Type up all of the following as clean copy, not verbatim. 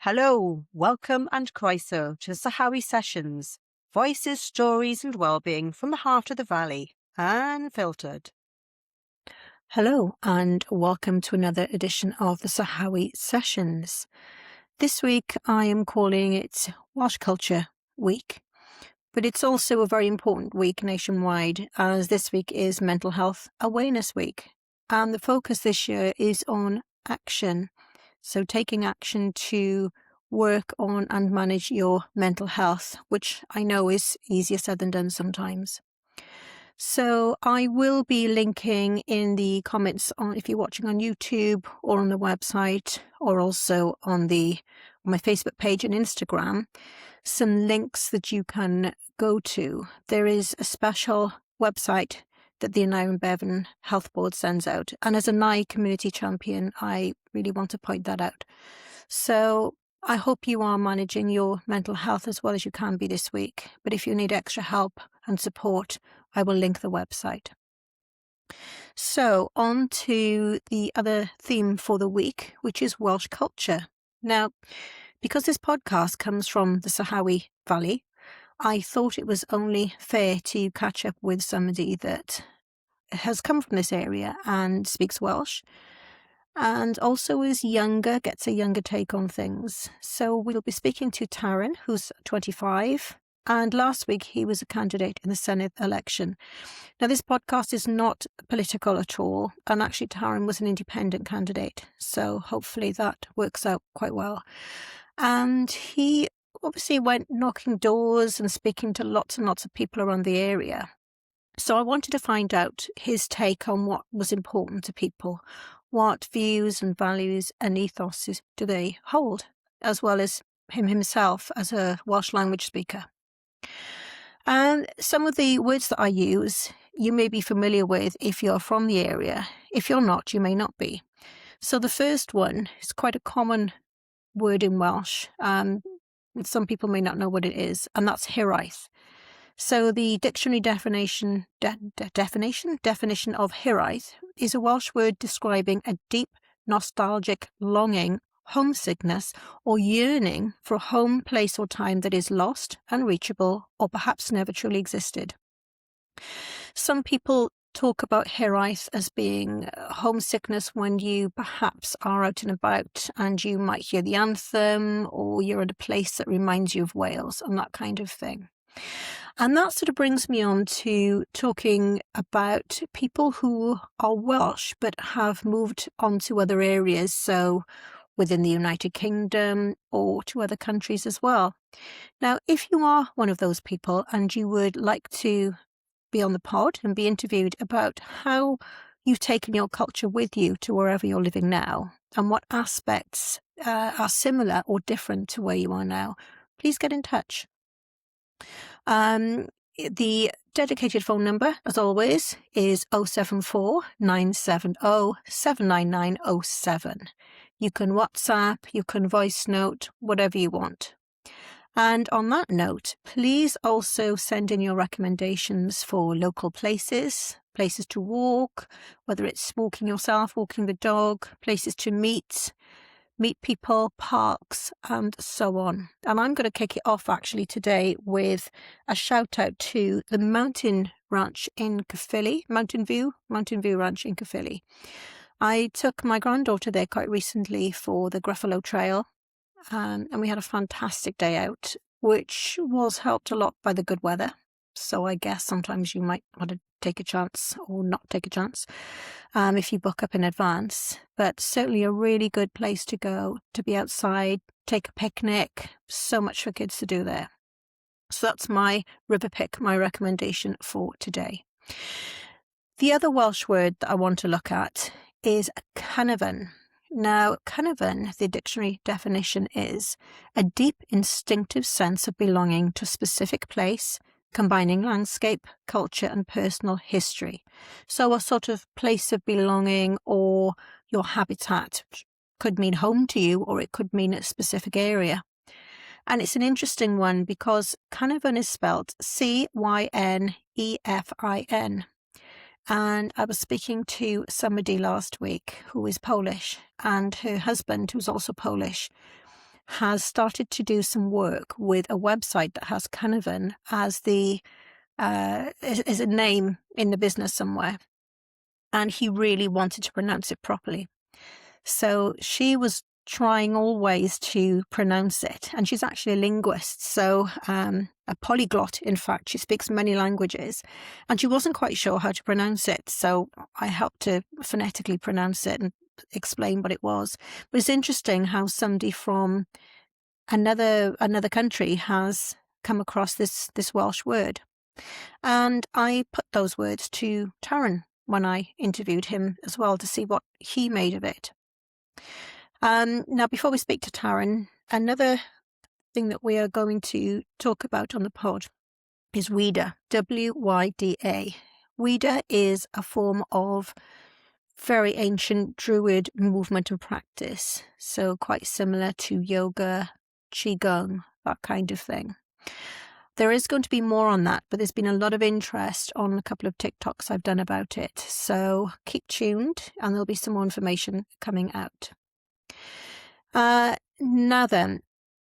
Hello, welcome and croeso to Sahawi Sessions, voices, stories and well-being from the heart of the valley, unfiltered. Hello and welcome to another edition of the Sahawi Sessions. This week I am calling it Welsh Culture Week, but it's also a very important week nationwide as this week is Mental Health Awareness Week. And the focus this year is on action. So taking action to work on and manage your mental health, which I know is easier said than done sometimes. So I will be linking in the comments on if you're watching on YouTube or on the website or also on my Facebook page and Instagram, some links that you can go to. There is a special website that the Aneurin and Bevan Health Board sends out. And as a NI community champion, I really want to point that out. So I hope you are managing your mental health as well as you can be this week. But if you need extra help and support, I will link the website. So on to the other theme for the week, which is Welsh culture. Now, because this podcast comes from the Sahawi Valley, I thought it was only fair to catch up with somebody that has come from this area and speaks Welsh, and also is younger, gets a younger take on things. So we'll be speaking to Taryn, who's 25, and last week he was a candidate in the Senedd election. Now this podcast is not political at all, and actually Taryn was an independent candidate, so hopefully that works out quite well. And he obviously went knocking doors and speaking to lots and lots of people around the area. So I wanted to find out his take on what was important to people. What views and values and ethos do they hold, as well as him himself as a Welsh language speaker. And some of the words that I use, you may be familiar with if you're from the area. If you're not, you may not be. So the first one is quite a common word in Welsh. Some people may not know what it is, and that's hiraeth. So the dictionary definition of hiraeth is a Welsh word describing a deep nostalgic longing, homesickness or yearning for a home, place or time that is lost, unreachable or perhaps never truly existed. Some people talk about hiraeth as being homesickness when you perhaps are out and about and you might hear the anthem or you're at a place that reminds you of Wales and that kind of thing. And that sort of brings me on to talking about people who are Welsh but have moved on to other areas, so within the United Kingdom or to other countries as well. Now, if you are one of those people and you would like to be on the pod and be interviewed about how you've taken your culture with you to wherever you're living now and what aspects are similar or different to where you are now, please get in touch. The dedicated phone number, as always, is 074 970 79907. You can WhatsApp, you can voice note, whatever you want. And on that note, please also send in your recommendations for local places to walk, whether it's walking yourself, walking the dog, places to meet people, parks, and so on. And I'm going to kick it off actually today with a shout out to the Mountain Ranch in Caerphilly, Mountain View Ranch in Caerphilly. I took my granddaughter there quite recently for the Gruffalo Trail, and we had a fantastic day out, which was helped a lot by the good weather. So I guess sometimes you might want to take a chance or not take a chance if you book up in advance. But certainly a really good place to go, to be outside, take a picnic. So much for kids to do there. So that's my river pick, my recommendation for today. The other Welsh word that I want to look at is Cynefin. Now, Cynefin, the dictionary definition is a deep instinctive sense of belonging to a specific place, combining landscape, culture and personal history. So a sort of place of belonging or your habitat, which could mean home to you or it could mean a specific area. And it's an interesting one because Cynefin is spelled Cynefin. And I was speaking to somebody last week who is Polish and her husband who's also Polish. has started to do some work with a website that has Canavan as the is a name in the business somewhere, and he really wanted to pronounce it properly. So she was trying all ways to pronounce it, and she's actually a linguist, so a polyglot, in fact. She speaks many languages, and she wasn't quite sure how to pronounce it, so I helped to phonetically pronounce it and explain what it was. But it's interesting how somebody from another country has come across this Welsh word. And I put those words to Taryn when I interviewed him as well to see what he made of it. Now, before we speak to Taryn, another thing that we are going to talk about on the pod is Wyda, W-Y-D-A. Wyda is a form of very ancient Druid movement and practice, so quite similar to yoga, qigong, that kind of thing. There is going to be more on that, but there's been a lot of interest on a couple of TikToks I've done about it, so keep tuned and there'll be some more information coming out. Now then,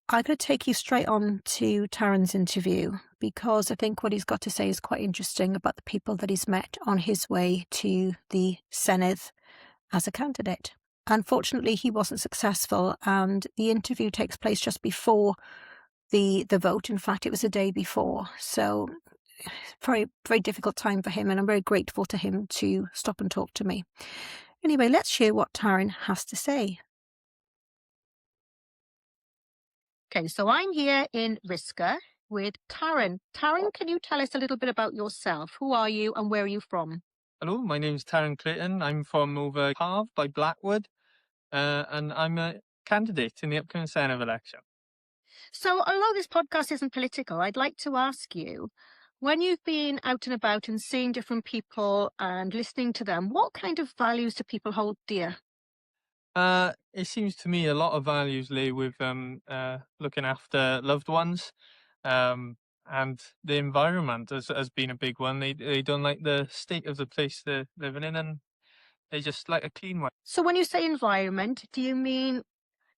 I'm going to take you straight on to Taryn's interview because I think what he's got to say is quite interesting about the people that he's met on his way to the Senedd as a candidate. Unfortunately, he wasn't successful, and the interview takes place just before the vote. In fact, it was a day before. So very, very difficult time for him, and I'm very grateful to him to stop and talk to me. Anyway, let's hear what Taryn has to say. Okay, so I'm here in Risca with Taryn. Taryn, can you tell us a little bit about yourself? Who are you and where are you from? Hello, my name's Taryn Clayton. I'm from over Carve by Blackwood, and I'm a candidate in the upcoming Senedd election. So, although this podcast isn't political, I'd like to ask you, when you've been out and about and seeing different people and listening to them, what kind of values do people hold dear? It seems to me a lot of values lay with looking after loved ones, and the environment has been a big one. They don't like the state of the place they're living in, and they just like a clean one. So, when you say environment, do you mean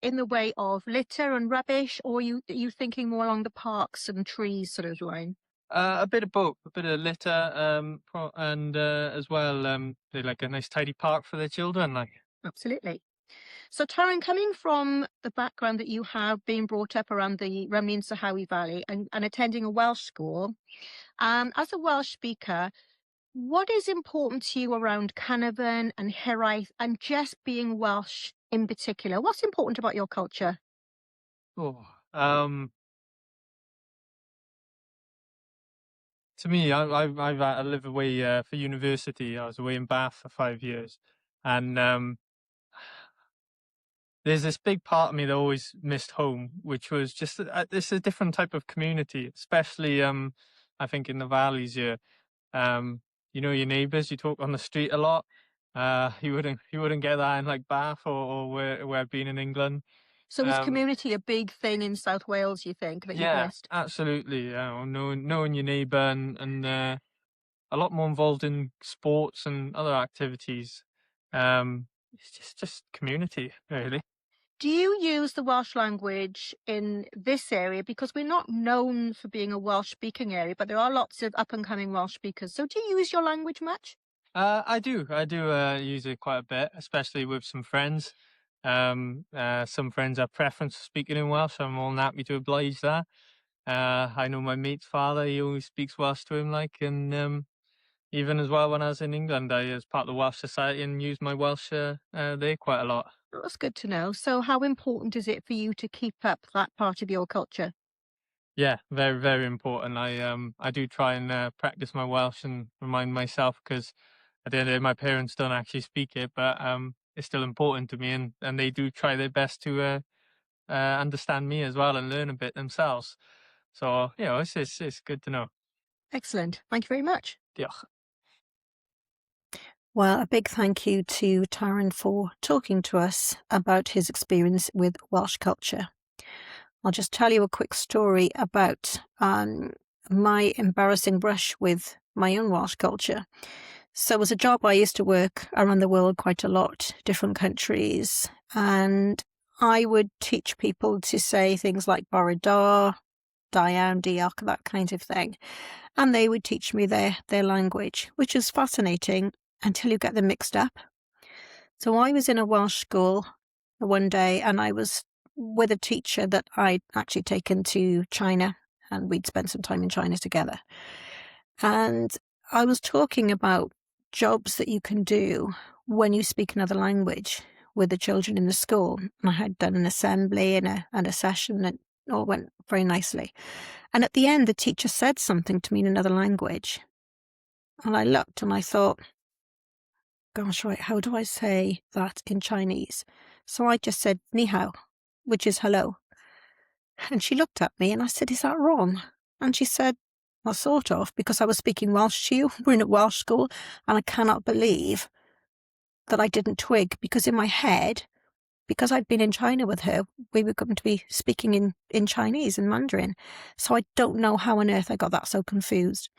in the way of litter and rubbish, or are you thinking more along the parks and trees sort of line? A bit of both, a bit of litter, and as well, they like a nice tidy park for their children, like. Absolutely. So, Taryn, coming from the background that you have, being brought up around the Rhymney Sahawi Valley and attending a Welsh school, as a Welsh speaker, what is important to you around Canavan and Hiraeth and just being Welsh in particular? What's important about your culture? Oh, to me, I live away for university. I was away in Bath for 5 years, and there's this big part of me that always missed home, which was just this a different type of community, especially I think in the valleys here. You know your neighbours, you talk on the street a lot. You wouldn't get that in like Bath or where I've been in England. So, is community a big thing in South Wales, you think, that you've Yeah, missed? absolutely. Knowing your neighbour and a lot more involved in sports and other activities. It's just community, really. Do you use the Welsh language in this area? Because we're not known for being a Welsh speaking area, but there are lots of up and coming Welsh speakers. So, do you use your language much? I do use it quite a bit, especially with some friends. Some friends have preference for speaking in Welsh, so I'm more than happy to oblige that. I know my mate's father; he always speaks Welsh to him, like, and even as well when I was in England, I was part of the Welsh Society and used my Welsh there quite a lot. Well, that's good to know. So, how important is it for you to keep up that part of your culture? Yeah, very, very important. I do try and practice my Welsh and remind myself because at the end of the day, my parents don't actually speak it, but it's still important to me, and they do try their best to understand me as well and learn a bit themselves. So it's good to know. Excellent. Thank you very much. Diolch. Well, a big thank you to Taryn for talking to us about his experience with Welsh culture. I'll just tell you a quick story about my embarrassing brush with my own Welsh culture. So it was a job I used to work around the world quite a lot, different countries, and I would teach people to say things like Borodar, Dian, Diolch, that kind of thing. And they would teach me their language, which is fascinating until you get them mixed up. So I was in a Welsh school one day, and I was with a teacher that I'd actually taken to China, and we'd spent some time in China together. And I was talking about jobs that you can do when you speak another language with the children in the school. And I had done an assembly and a session, and it all went very nicely. And at the end, the teacher said something to me in another language. And I looked and I thought, gosh, right, how do I say that in Chinese? So I just said, ni hao, which is hello. And she looked at me and I said, is that wrong? And she said, well, sort of, because I was speaking Welsh to you. We're in a Welsh school, and I cannot believe that I didn't twig, because in my head, because I'd been in China with her, we were going to be speaking in Chinese and Mandarin. So I don't know how on earth I got that so confused.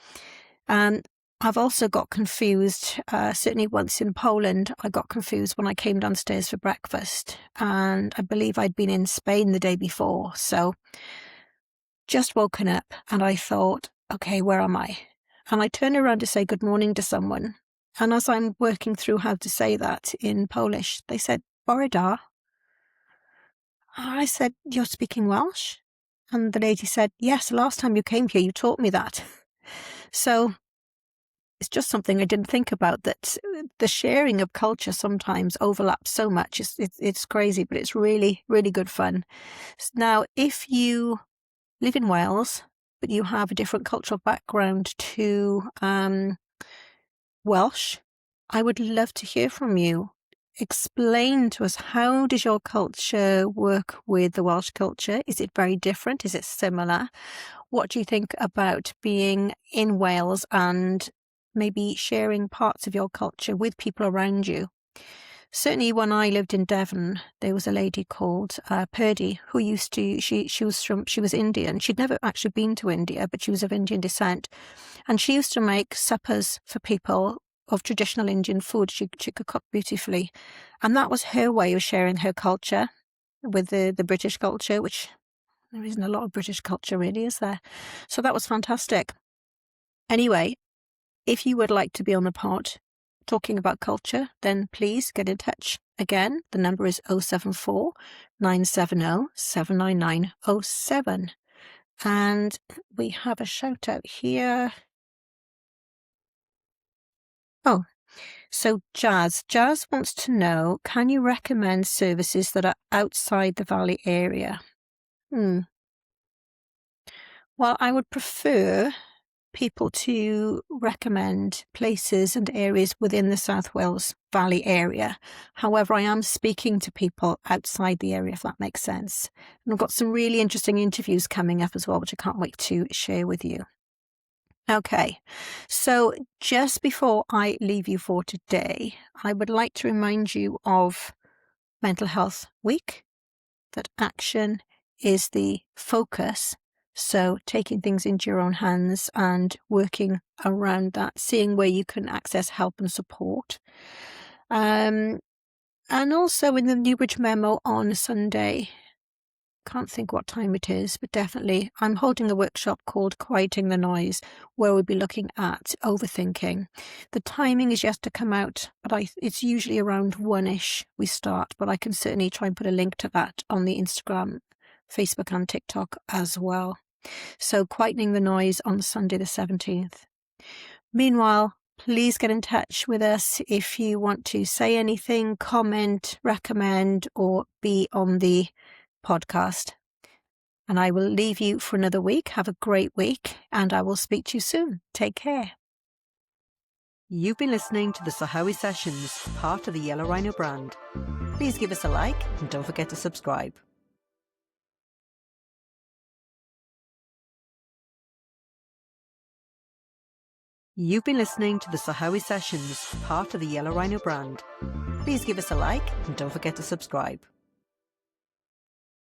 And I've also got confused, certainly once in Poland, I got confused when I came downstairs for breakfast. And I believe I'd been in Spain the day before. So just woken up and I thought, okay, where am I? And I turned around to say good morning to someone. And as I'm working through how to say that in Polish, they said, Borodar. I said, you're speaking Welsh? And the lady said, yes, last time you came here, you taught me that. So it's just something I didn't think about, that the sharing of culture sometimes overlaps so much. It's crazy, but it's really, really good fun. Now, if you live in Wales, but you have a different cultural background to Welsh, I would love to hear from you. Explain to us, how does your culture work with the Welsh culture? Is it very different? Is it similar? What do you think about being in Wales and maybe sharing parts of your culture with people around you? Certainly when I lived in Devon, there was a lady called Purdy who used to, she was Indian. She'd never actually been to India, but she was of Indian descent. And she used to make suppers for people of traditional Indian food. She could cook beautifully. And that was her way of sharing her culture with the British culture, which there isn't a lot of British culture really, is there? So that was fantastic. Anyway, if you would like to be on the pod talking about culture, then please get in touch. Again, the number is 074 970 79907. And we have a shout out here. Oh, so Jazz wants to know, can you recommend services that are outside the Valley area? Well, I would prefer people to recommend places and areas within the South Wales Valley area. However, I am speaking to people outside the area, if that makes sense. And I've got some really interesting interviews coming up as well, which I can't wait to share with you. Okay, so just before I leave you for today, I would like to remind you of Mental Health Week, that action is the focus. So taking things into your own hands and working around that, seeing where you can access help and support. And also in the Newbridge memo on Sunday, can't think what time it is, but definitely I'm holding a workshop called Quieting the Noise, where we'll be looking at overthinking. The timing is yet to come out, but it's usually around 1ish we start, but I can certainly try and put a link to that on the Instagram, Facebook and TikTok as well. So Quieting the Noise on Sunday the 17th. Meanwhile, please get in touch with us if you want to say anything, comment, recommend, or be on the podcast. And I will leave you for another week. Have a great week, and I will speak to you soon. Take care. You've been listening to the Sahawi Sessions, part of the Yellow Rhino brand. Please give us a like and don't forget to subscribe. You've been listening to the Sahawi Sessions, part of the Yellow Rhino brand. Please give us a like and don't forget to subscribe.